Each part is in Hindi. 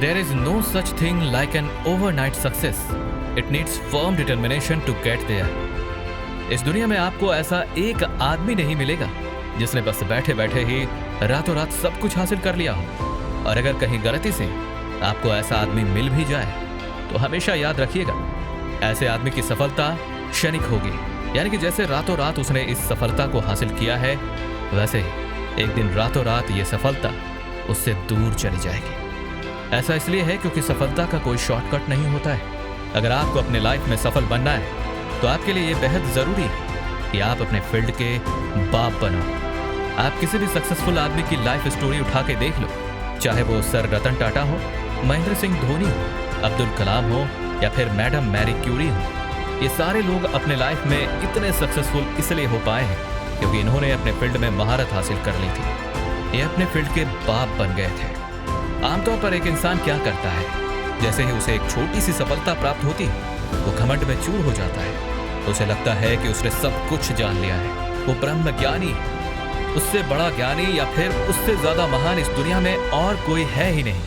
There is no such thing like an overnight success. It needs firm determination to get there. इस दुनिया में आपको ऐसा एक आदमी नहीं मिलेगा जिसने बस बैठे बैठे ही रातों रात सब कुछ हासिल कर लिया हो। और अगर कहीं गलती से आपको ऐसा आदमी मिल भी जाए तो हमेशा याद रखिएगा, ऐसे आदमी की सफलता क्षणिक होगी। यानी कि जैसे रातों रात उसने इस सफलता को हासिल किया है, वैसे ही एक दिन रातों रात ये सफलता उससे दूर चली जाएगी। ऐसा इसलिए है क्योंकि सफलता का कोई शॉर्टकट नहीं होता है। अगर आपको अपने लाइफ में सफल बनना है तो आपके लिए ये बेहद जरूरी है कि आप अपने फील्ड के बाप बनो। आप किसी भी सक्सेसफुल आदमी की लाइफ स्टोरी उठा के देख लो, चाहे वो सर रतन टाटा हो, महेंद्र सिंह धोनी हो, अब्दुल कलाम हो या फिर मैडम मैरी क्यूरी हो। ये सारे लोग अपने लाइफ में इतने सक्सेसफुल इसलिए हो पाए हैं क्योंकि इन्होंने अपने फील्ड में महारत हासिल कर ली थी। ये अपने फील्ड के बाप बन गए थे। आमतौर पर एक इंसान क्या करता है, जैसे ही उसे एक छोटी सी सफलता प्राप्त होती है वो घमंड में चूर हो जाता है। उसे लगता है कि उसने सब कुछ जान लिया है, वो ब्रह्म ज्ञानी, उससे बड़ा ज्ञानी या फिर उससे ज्यादा महान इस दुनिया में और कोई है ही नहीं।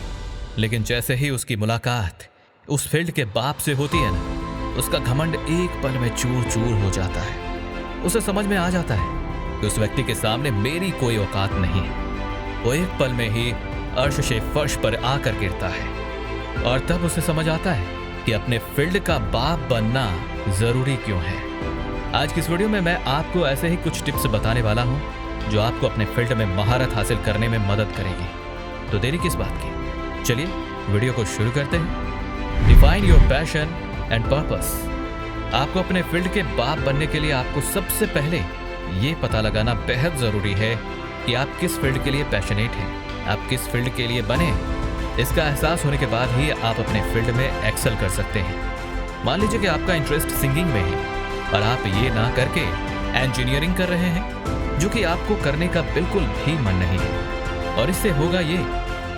लेकिन जैसे ही उसकी मुलाकात उस फील्ड के बाप से होती है ना, उसका घमंड एक पल में चूर चूर हो जाता है। उसे समझ में आ जाता है कि उस व्यक्ति के सामने मेरी कोई औकात नहीं है। वो एक पल में ही अर्श से फर्श पर आकर गिरता है और तब उसे समझ आता है कि अपने फील्ड का बाप बनना जरूरी क्यों है। आज की इस वीडियो में मैं आपको ऐसे ही कुछ टिप्स बताने वाला हूं जो आपको अपने फील्ड में महारत हासिल करने में मदद करेगी। तो देरी किस बात की, चलिए वीडियो को शुरू करते हैं। Define your passion and purpose. आपको अपने फील्ड के बाप बनने के लिए आपको सबसे पहले ये पता लगाना बेहद जरूरी है कि आप किस फील्ड के लिए पैशनेट हैं, आप किस फील्ड के लिए बने। इसका एहसास होने के बाद ही आप अपने फील्ड में एक्सेल कर सकते हैं। मान लीजिए कि आपका इंटरेस्ट सिंगिंग में है और आप ये ना करके इंजीनियरिंग कर रहे हैं, जो कि आपको करने का बिल्कुल भी मन नहीं है। और इससे होगा ये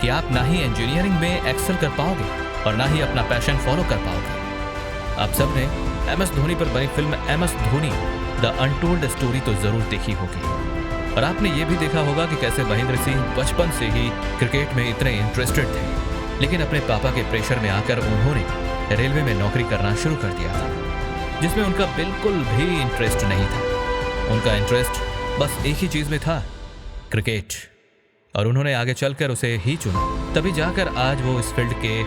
कि आप ना ही इंजीनियरिंग में एक्सेल कर पाओगे और ना ही अपना पैशन फॉलो कर पाओगे। आप सब ने MS धोनी पर बनी film MS Dhoni the untold story तो जरूर देखी होगी और आपने ये भी देखा होगा कि कैसे महेंद्र सिंह बचपन से ही क्रिकेट में इतने इंटरेस्टेड थे, लेकिन अपने पापा के प्रेशर में आकर उन्होंने रेलवे में नौकरी करना शुरू कर दिया था, जिसमें उनका बिल्कुल भी इंटरेस्ट नहीं था। उनका इंटरेस्ट बस एक ही चीज में था, क्रिकेट, और उन्होंने आगे चलकर उसे ही चुना। तभी जाकर आज वो इस फील्ड के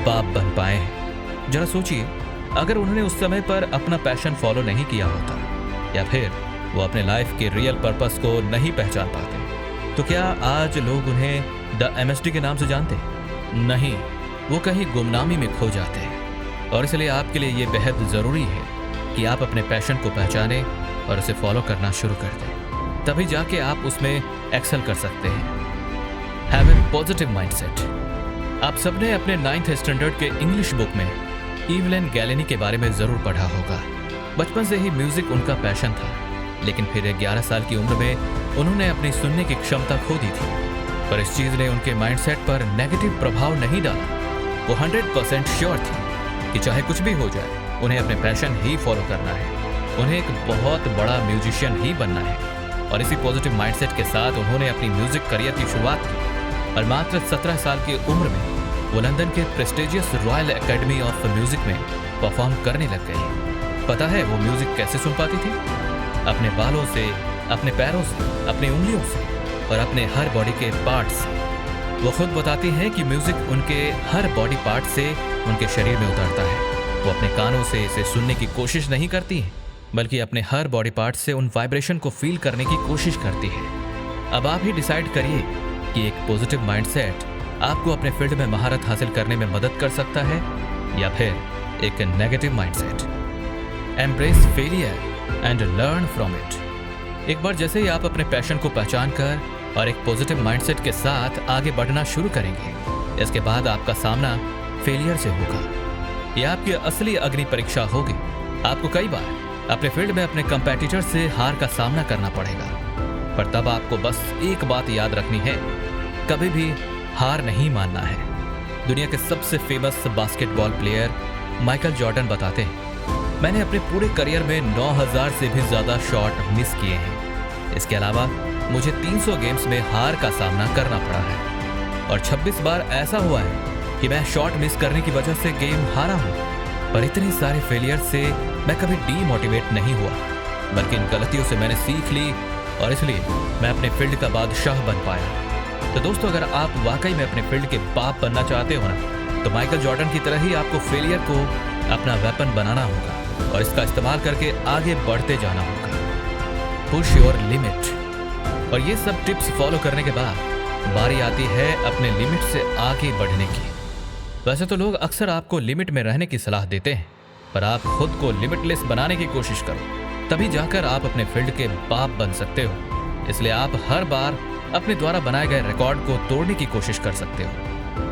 बाप बन पाए हैं। जरा सोचिए, अगर उन्होंने उस समय पर अपना पैशन फॉलो नहीं किया होता या फिर वो अपने लाइफ के रियल पर्पस को नहीं पहचान पाते, तो क्या आज लोग उन्हें द MSD के नाम से जानते? नहीं, वो कहीं गुमनामी में खो जाते हैं। और इसलिए आपके लिए ये बेहद ज़रूरी है कि आप अपने पैशन को पहचानें और उसे फॉलो करना शुरू कर दें, तभी जाके आप उसमें एक्सेल कर सकते हैं। Have a positive mindset. आप सबने अपने 9th स्टैंडर्ड के इंग्लिश बुक में इवलिन गैलेनी के बारे में ज़रूर पढ़ा होगा। बचपन से ही म्यूजिक उनका पैशन था, लेकिन फिर 11 साल की उम्र में उन्होंने अपनी सुनने की क्षमता खो दी थी। पर इस चीज़ ने उनके माइंडसेट पर नेगेटिव प्रभाव नहीं डाला। वो 100% श्योर थी कि चाहे कुछ भी हो जाए, उन्हें अपने पैशन ही फॉलो करना है, उन्हें एक बहुत बड़ा म्यूजिशियन ही बनना है। और इसी पॉजिटिव माइंडसेट के साथ उन्होंने अपनी म्यूजिक करियर की शुरुआत की और मात्र 17 साल की उम्र में वो लंदन के prestigious royal academy of music में परफॉर्म करने लग गई। पता है वो म्यूजिक कैसे सुन पाती थी? अपने बालों से, अपने पैरों से, अपनी उंगलियों से और अपने हर बॉडी के पार्ट से। वो खुद बताती हैं कि म्यूजिक उनके हर बॉडी पार्ट से उनके शरीर में उतरता है। वो अपने कानों से इसे सुनने की कोशिश नहीं करती है, बल्कि अपने हर बॉडी पार्ट से उन वाइब्रेशन को फील करने की कोशिश करती है। अब आप ही डिसाइड करिए कि एक पॉजिटिव माइंडसेट आपको अपने फील्ड में महारत हासिल करने में मदद कर सकता है या फिर एक negative mindset. Embrace failure and learn from it. एक बार जैसे ही आप अपने पैशन को पहचान कर और एक पॉजिटिव माइंडसेट के साथ आगे बढ़ना शुरू करेंगे, इसके बाद आपका सामना फेलियर से होगा। यह आपकी असली अग्नि परीक्षा होगी। आपको कई बार अपने फील्ड में अपने कंपेटिटर से हार का सामना करना पड़ेगा, पर तब आपको बस एक बात याद रखनी है, कभी भी हार नहीं मानना है। दुनिया के सबसे famous basketball player Michael Jordan बताते हैं, मैंने अपने पूरे करियर में 9000 से भी ज़्यादा शॉट मिस किए हैं। इसके अलावा मुझे 300 गेम्स में हार का सामना करना पड़ा है और 26 बार ऐसा हुआ है कि मैं शॉट मिस करने की वजह से गेम हारा हूं, पर इतने सारे फेलियर से मैं कभी डीमोटिवेट नहीं हुआ, बल्कि इन गलतियों से मैंने सीख ली और इसलिए मैं अपने फील्ड का बादशाह बन पाया। तो दोस्तों, अगर आप वाकई में अपने फील्ड के बाप बनना चाहते हो ना, तो माइकल जॉर्डन की तरह ही आपको फेलियर को अपना वेपन बनाना होगा और इसका इस्तेमाल करके आगे बढ़ते जाना होगा। Push your limit. और ये सब टिप्स फॉलो करने के बाद बारी आती है अपने लिमिट से आगे बढ़ने की। वैसे तो लोग अक्सर आपको लिमिट में रहने की सलाह देते हैं, पर आप खुद को लिमिटलेस बनाने की कोशिश करो, तभी जाकर आप अपने फील्ड के बाप बन सकते हो। इसलिए आप हर बार अपने द्वारा बनाए गए रिकॉर्ड को तोड़ने की कोशिश कर सकते हो,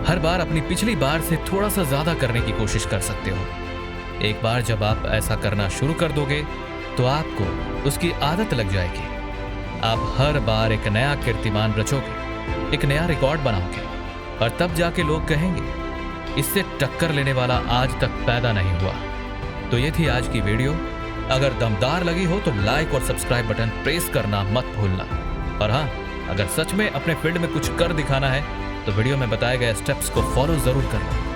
हर बार अपनी पिछली बार से थोड़ा सा ज्यादा करने की कोशिश कर सकते हो। एक बार जब आप ऐसा करना शुरू कर दोगे तो आपको उसकी आदत लग जाएगी। आप हर बार एक नया कीर्तिमान रचोगे, एक नया रिकॉर्ड बनाओगे और तब जाके लोग कहेंगे, इससे टक्कर लेने वाला आज तक पैदा नहीं हुआ। तो ये थी आज की वीडियो। अगर दमदार लगी हो तो लाइक और सब्सक्राइब बटन प्रेस करना मत भूलना। और हाँ, अगर सच में अपने फील्ड में कुछ कर दिखाना है तो वीडियो में बताए गए स्टेप्स को फॉलो जरूर करना।